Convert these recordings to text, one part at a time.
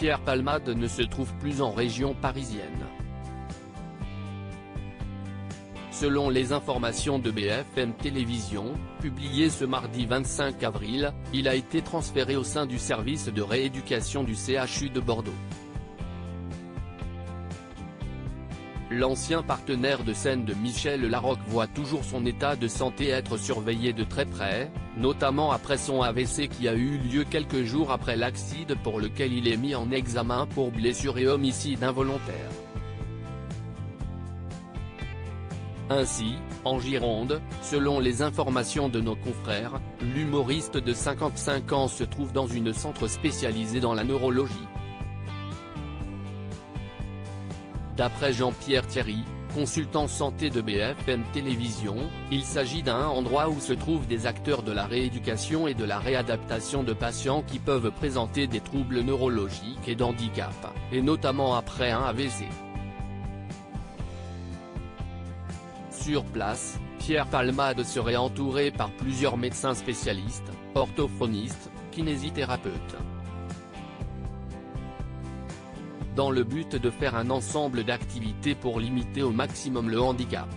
Pierre Palmade ne se trouve plus en région parisienne. Selon les informations de BFM Télévisions, publiées ce mardi 25 avril, il a été transféré au sein du service de rééducation du CHU de Bordeaux. L'ancien partenaire de scène de Michel Larocque voit toujours son état de santé être surveillé de très près, notamment après son AVC qui a eu lieu quelques jours après l'accident pour lequel il est mis en examen pour blessure et homicide involontaire. Ainsi, en Gironde, selon les informations de nos confrères, l'humoriste de 55 ans se trouve dans un centre spécialisé dans la neurologie. D'après Jean-Pierre Thierry, consultant santé de BFM Télévisions, il s'agit d'un endroit où se trouvent des acteurs de la rééducation et de la réadaptation de patients qui peuvent présenter des troubles neurologiques et d'handicap, et notamment après un AVC. Sur place, Pierre Palmade serait entouré par plusieurs médecins spécialistes, orthophonistes, kinésithérapeutes, dans le but de faire un ensemble d'activités pour limiter au maximum le handicap.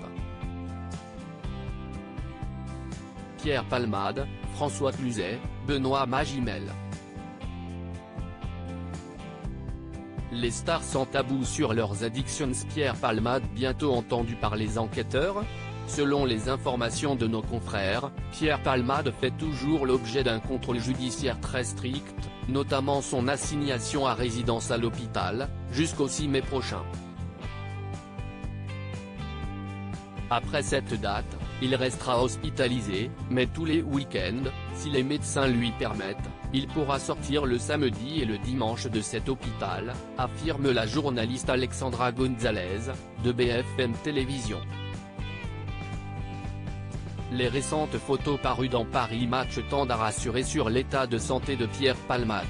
Pierre Palmade, François Cluzet, Benoît Magimel. Les stars sans tabou sur leurs addictions. Pierre Palmade bientôt entendu par les enquêteurs. Selon les informations de nos confrères, Pierre Palmade fait toujours l'objet d'un contrôle judiciaire très strict, notamment son assignation à résidence à l'hôpital, jusqu'au 6 mai prochain. Après cette date, il restera hospitalisé, mais tous les week-ends, si les médecins lui permettent, il pourra sortir le samedi et le dimanche de cet hôpital, affirme la journaliste Alexandra Gonzalez, de BFM Télévisions. Les récentes photos parues dans Paris Match tendent à rassurer sur l'état de santé de Pierre Palmade.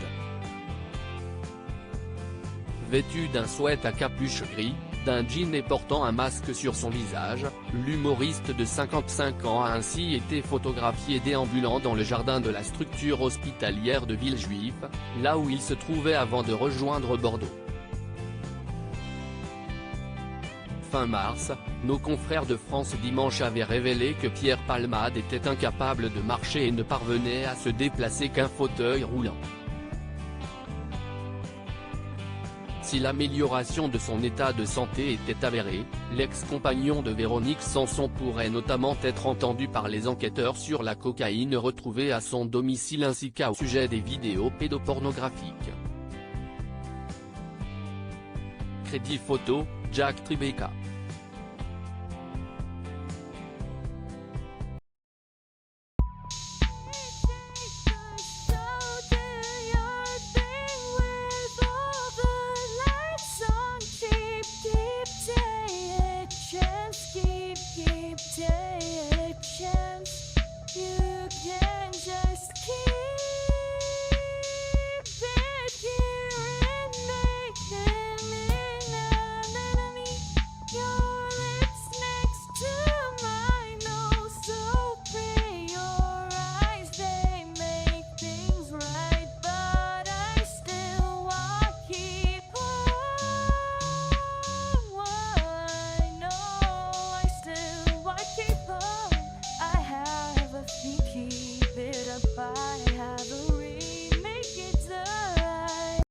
Vêtu d'un sweat à capuche gris, d'un jean et portant un masque sur son visage, l'humoriste de 55 ans a ainsi été photographié déambulant dans le jardin de la structure hospitalière de Villejuif, là où il se trouvait avant de rejoindre Bordeaux. Fin mars, nos confrères de France Dimanche avaient révélé que Pierre Palmade était incapable de marcher et ne parvenait à se déplacer qu'un fauteuil roulant. Si l'amélioration de son état de santé était avérée, l'ex-compagnon de Véronique Sanson pourrait notamment être entendu par les enquêteurs sur la cocaïne retrouvée à son domicile ainsi qu'au sujet des vidéos pédopornographiques. Crédit photo, Jack Tribeca. Keep